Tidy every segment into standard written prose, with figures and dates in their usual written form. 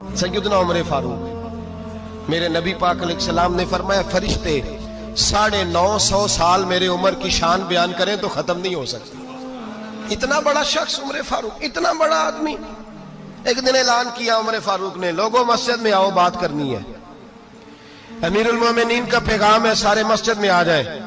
सैयदना उमर फारूक, मेरे नबी पाक अलैहिस्सलाम ने फरमाया फरिश्ते 950 साल मेरे उमर की शान बयान करें तो खत्म नहीं हो सकती। इतना बड़ा शख्स उमर फारूक, इतना बड़ा आदमी। एक दिन ऐलान किया उमर फारूक ने, लोगों मस्जिद में आओ, बात करनी है। अमीरुल मोमिनीन का पैगाम है, सारे मस्जिद में आ जाए।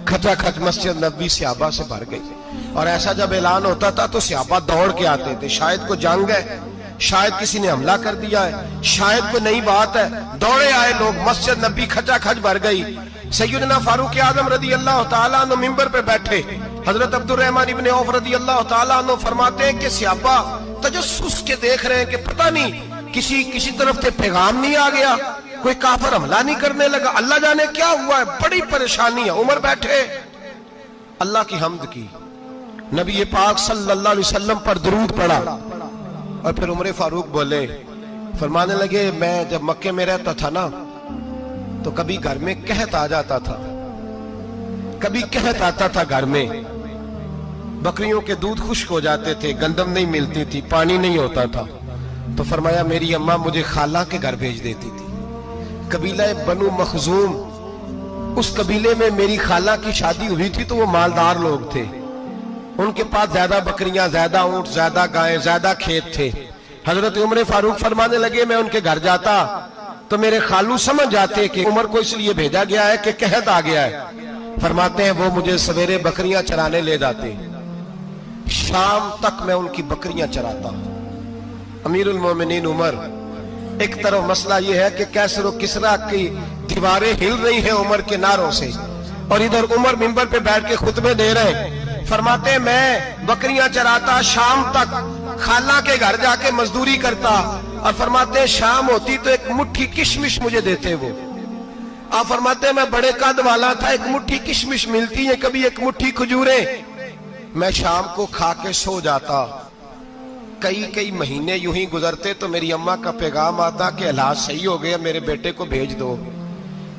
खचाखच मस्जिद नबी सहाबा से भर गई। और ऐसा जब ऐलान होता था तो सहाबा दौड़ के आते थे, शायद को जंग है, शायद किसी ने हमला कर दिया है, शायद कोई नई बात है। दौड़े आए लोग, मस्जिद नबी खचाखच भर गई। सैयदना फारूक आजम रदी अल्लाह तआला अन्हु मिंबर पे बैठे। हजरत अब्दुर्रहमान इब्न औफ रदी अल्लाह तआला अन्हु फरमाते हैं कि सहाबा तजस्सुस के देख रहे हैं कि पता नहीं किसी तरफ से पैगाम नहीं आ गया, कोई काफिर हमला नहीं करने लगा, अल्लाह जाने क्या हुआ है, बड़ी परेशानी है। उमर बैठे, अल्लाह की हम्द की, नबी पाक सल्लल्लाहु अलैहि वसल्लम पर दुरूद पढ़ा और फिर उमर फारूक बोले, फरमाने लगे, मैं जब मक्के में रहता था ना तो कभी घर में कहत आ जाता था, कभी कहत आता था घर में, बकरियों के दूध खुश्क हो जाते थे, गंदम नहीं मिलती थी, पानी नहीं होता था। तो फरमाया मेरी अम्मा मुझे खाला के घर भेज देती थी। कबीला बनु मखजूम, उस कबीले में मेरी खाला की शादी हुई थी तो वो मालदार लोग थे, उनके पास ज्यादा बकरियां, ज्यादा ऊंट, ज्यादा गायें, ज्यादा खेत थे। हजरत उमर फारूक फरमाने लगे, मैं उनके घर जाता तो मेरे खालू समझ जाते कि उमर को इसलिए भेजा गया है कि कहत आ गया है। फरमाते हैं वो मुझे सवेरे बकरियां चराने ले जाते, शाम तक मैं उनकी बकरियां चराता। अमीरुल मोमिनीन उमर, एक तरफ मसला यह है कि कैसर और किसरा की दीवारें हिल रही हैं उमर के नारों से, और इधर उमर मिंबर पे बैठ के खुतबे दे रहे हैं। फरमाते मैं बकरियां चराता, शाम तक खाला के घर जाके मजदूरी करता, और फरमाते शाम होती तो एक मुट्ठी किशमिश मुझे देते वो। आप फरमाते मैं बड़े कद वाला था, एक मुट्ठी किशमिश मिलती है, कभी एक मुट्ठी खजूरें, मैं शाम को खा के सो जाता। कई महीने यूं ही गुजरते तो मेरी अम्मा का पैगाम आता कि हालात सही हो गया, मेरे बेटे को भेज दो।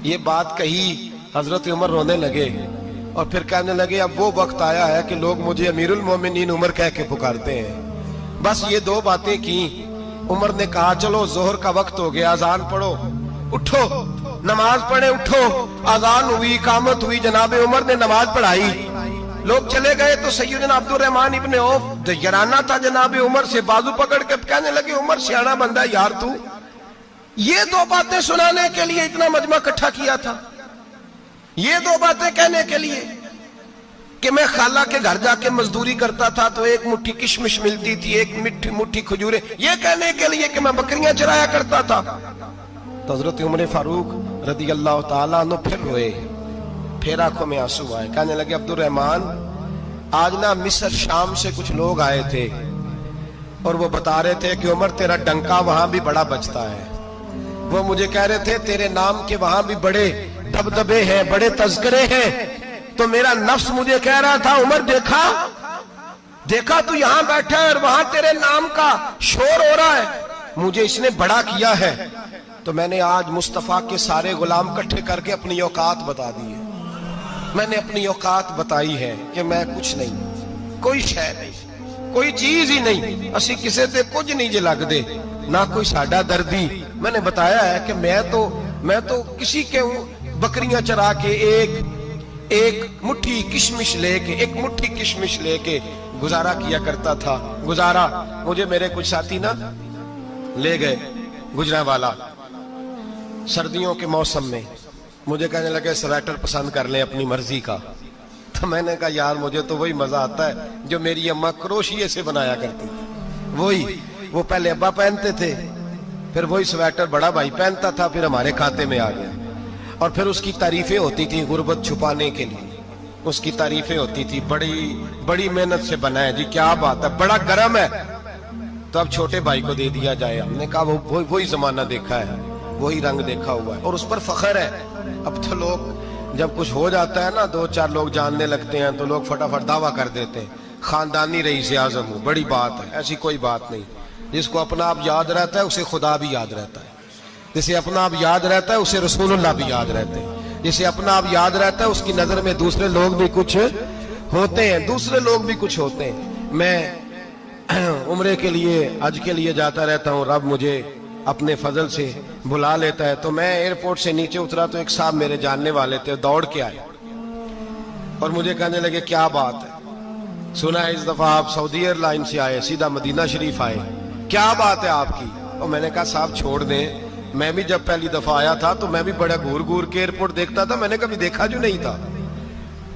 ये बात कही, हजरत उमर रोने लगे और फिर कहने लगे, अब वो वक्त आया है कि लोग मुझे अमीरुल मोमिनीन उमर कह के पुकारते हैं। बस ये दो बातें की। उमर ने कहा चलो जोहर का वक्त हो गया, अजान पढ़ो, उठो नमाज पढ़े, उठो। अजान हुई, इकामत हुई, जनाब उमर ने नमाज पढ़ाई, लोग चले गए तो सैयदना अब्दुर्रहमान इब्न औफ यराना था जनाब उमर से, बाजू पकड़ के कहने लगे, उमर सियाना बंदा यार तू, ये दो बातें सुनाने के लिए इतना मजमा इकट्ठा किया था, ये दो बातें कहने के लिए कि मैं खाला के घर जाके मजदूरी करता था तो एक मुट्ठी किशमिश मिलती थी, एक मुट्ठी खजूरें, ये कहने के लिए कि मैं बकरियां चराया करता था। तो हजरत उमर फारूक रदी अल्लाह तआला अन्हु फिर रोए, फिर आंखों में आंसू आए। कहने लगे, अब्दुर्रहमान आज ना मिस्र शाम से कुछ लोग आए थे और वो बता रहे थे कि उमर तेरा डंका वहां भी बड़ा बजता है। वो मुझे कह रहे थे तेरे नाम के वहां भी बड़े दबदबे हैं, बड़े तज़किरे हैं। तो मेरा नफ्स मुझे कह रहा था, उमर देखा तू यहां बैठा है और वहां तेरे नाम का शोर हो रहा है, मुझे इसने बड़ा किया है। तो मैंने आज मुस्तफा के सारे गुलाम इकट्ठे करके अपनी औकात बता दी है। मैंने अपनी औकात बताई है कि मैं कुछ नहीं, कोई शय नहीं, कोई चीज ही नहीं, असी किसी से कुछ नहीं जे लगदे, ना कोई साडा दर्दी। मैंने बताया है कि मैं तो किसी के बकरियां चरा के एक मुट्ठी किशमिश लेके गुजारा किया करता था। गुजारा मुझे मेरे कुछ साथी ना ले गए गुजरांवाला, सर्दियों के मौसम में मुझे कहने लगे स्वेटर पसंद कर ले अपनी मर्जी का। तो मैंने कहा यार मुझे तो वही मजा आता है जो मेरी अम्मा क्रोशिये से बनाया करती थी, वही वो पहले अब्बा पहनते थे, फिर वही स्वेटर बड़ा भाई पहनता था, फिर हमारे खाते में आ गया। और फिर उसकी तारीफें होती थी गुर्बत छुपाने के लिए, उसकी तारीफें होती थी, बड़ी मेहनत से बना है जी, क्या बात है, बड़ा गर्म है, तो अब छोटे भाई को दे दिया जाए। हमने कहा वही जमाना देखा है, वही रंग देखा हुआ है और उस पर फख्र है। अब तो लोग जब कुछ हो जाता है ना, दो चार लोग जानने लगते हैं तो लोग फटाफट दावा कर देते हैं खानदानी रईस आज़म हूं, बड़ी बात है। ऐसी कोई बात नहीं, जिसको अपना आप याद रहता है उसे खुदा भी याद रहता है, जिसे अपना आप याद रहता है उसे रसूलुल्लाह भी याद रहते हैं, जिसे अपना आप याद रहता है उसकी नजर में दूसरे लोग भी कुछ होते हैं, मैं उम्रे के लिए, हज के लिए जाता रहता हूँ, रब मुझे اپنے فضل سے بلا لیتا ہے. تو میں ایئرپورٹ سے نیچے اترا تو ایک صاحب میرے جاننے والے تھے, دوڑ کے آئے اور مجھے کہنے لگے کیا بات ہے, سنا ہے اس دفعہ آپ سعودی ایئر لائن سے آئے, سیدھا مدینہ شریف آئے, کیا بات ہے آپ کی؟ اور میں نے کہا صاحب چھوڑ دیں, میں بھی جب پہلی دفعہ آیا تھا تو میں بھی بڑا گھور گھور کے ایئرپورٹ دیکھتا تھا, میں نے کبھی دیکھا جو نہیں تھا,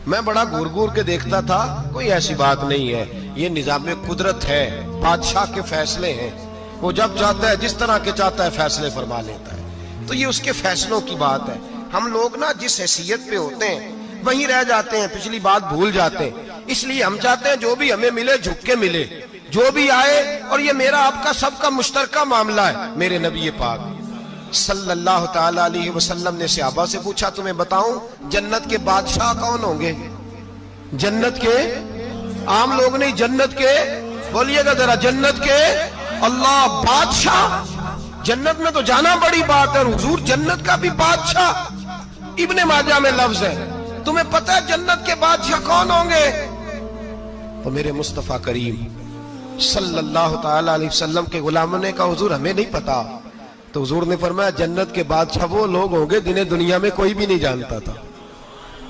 میں بڑا گھور گھور کے دیکھتا تھا, کوئی ایسی بات نہیں ہے, یہ نظام قدرت ہے, بادشاہ کے فیصلے ہیں, وہ جب چاہتا ہے جس طرح کے چاہتا ہے فیصلے فرما لیتا ہے, تو یہ اس کے فیصلوں کی بات ہے. ہم لوگ نا جس حیثیت پہ ہوتے ہیں وہیں رہ جاتے ہیں, پچھلی بات بھول جاتے ہیں, اس لیے ہم چاہتے ہیں جو بھی ہمیں ملے جھک کے ملے, جو بھی آئے, اور یہ میرا آپ کا سب کا مشترکہ معاملہ ہے. میرے نبی پاک صلی اللہ تعالی علیہ وسلم نے صحابہ سے پوچھا تمہیں بتاؤں جنت کے بادشاہ کون ہوں گے؟ جنت کے عام لوگ نہیں, جنت کے, بولیے گا ذرا, جنت کے اللہ بادشاہ. جنت میں تو جانا بڑی بات ہے, حضور جنت کا بھی بادشاہ, ابن ماجہ میں لفظ ہے. تمہیں پتہ ہے جنت کے بادشاہ کون ہوں گے؟ تو میرے مصطفیٰ کریم صلی اللہ تعالی علیہ وسلم کے غلاموں نے کہا حضور ہمیں نہیں پتا. تو حضور نے فرمایا جنت کے بادشاہ وہ لوگ ہوں گے جنہیں دنیا میں کوئی بھی نہیں جانتا تھا,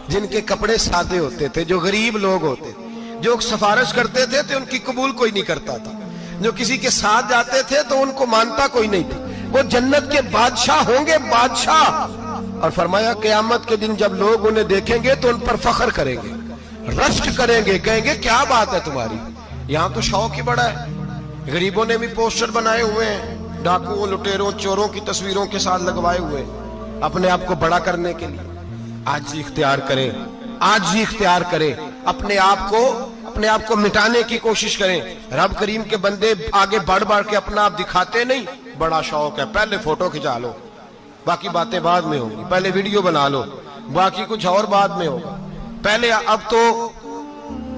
جن کے کپڑے سادے ہوتے تھے, جو غریب لوگ ہوتے, جو سفارش کرتے تھے تو ان کی قبول کوئی نہیں کرتا تھا, جو کسی کے ساتھ جاتے تھے تو ان کو مانتا کوئی نہیں تھا, وہ جنت کے بادشاہ ہوں گے, بادشاہ. اور فرمایا قیامت کے دن جب لوگ انہیں دیکھیں گے تو ان پر فخر کریں گے, رشک کریں گے, کہیں گے کیا بات ہے تمہاری, یہاں تو شوق ہی بڑا ہے. غریبوں نے بھی پوسٹر بنائے ہوئے ہیں, ڈاکوؤں, لٹیروں, چوروں کی تصویروں کے ساتھ لگوائے ہوئے, اپنے آپ کو بڑا کرنے کے لیے. عاجزی اختیار کریں, عاجزی اختیار کریں, اپنے آپ کو مٹانے کی کوشش کریں. رب کریم کے بندے آگے بڑھ بڑھ کے اپنا آپ دکھاتے نہیں, بڑا شوق ہے, پہلے فوٹو کھچا لو, باقی باتیں بعد میں ہوگی, پہلے ویڈیو بنا لو, باقی کچھ اور بعد میں ہوگا. پہلے اب تو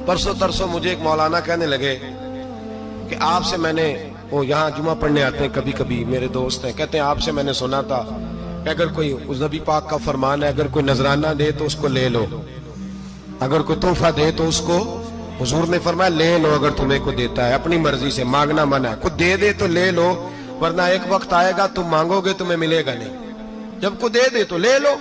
پرسوں ترسوں مجھے ایک مولانا کہنے لگے کہ آپ سے میں نے, وہ یہاں جمعہ پڑھنے آتے ہیں کبھی کبھی, میرے دوست ہیں, کہتے ہیں آپ سے میں نے سنا تھا کہ اگر کوئی, اس نبی پاک کا فرمان ہے, اگر کوئی نذرانہ دے تو اس کو لے لو, اگر کوئی تحفہ دے تو اس کو, حضور نے فرمایا لے لو اگر تمہیں کو دیتا ہے, اپنی مرضی سے, مانگنا منع ہے, کو دے دے تو لے لو, ورنہ ایک وقت آئے گا تم مانگو گے تمہیں ملے گا نہیں, جب کو دے دے تو لے لو.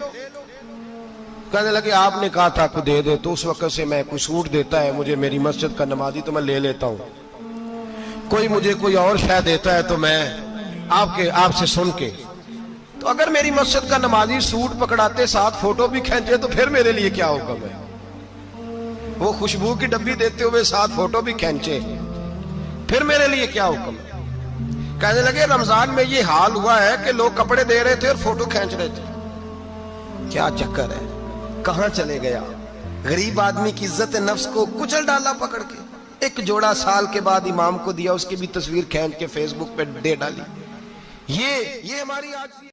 کہنے لگے آپ نے کہا تھا کو دے دے, تو اس وقت سے میں کوئی سوٹ دیتا ہے مجھے میری مسجد کا نمازی تو میں لے لیتا ہوں, کوئی مجھے کوئی اور شے دیتا ہے تو میں آپ سے سن کے, تو اگر میری مسجد کا نمازی سوٹ پکڑاتے ساتھ فوٹو بھی کھینچے تو پھر میرے لیے کیا حکم ہے, وہ خوشبو کی ڈبی دیتے ہوئے ساتھ فوٹو بھی کھینچے, پھر میرے لیے کیا حکم ہے. کہنے لگے رمضان میں یہ حال ہوا ہے کہ لوگ کپڑے دے رہے تھے اور فوٹو کھینچ رہے تھے, کیا چکر ہے, کہاں چلے گیا. غریب آدمی کی عزت نفس کو کچل ڈالا پکڑ کے, ایک جوڑا سال کے بعد امام کو دیا, اس کی بھی تصویر کھینچ کے فیس بک پہ دے ڈالی. یہ ہماری آج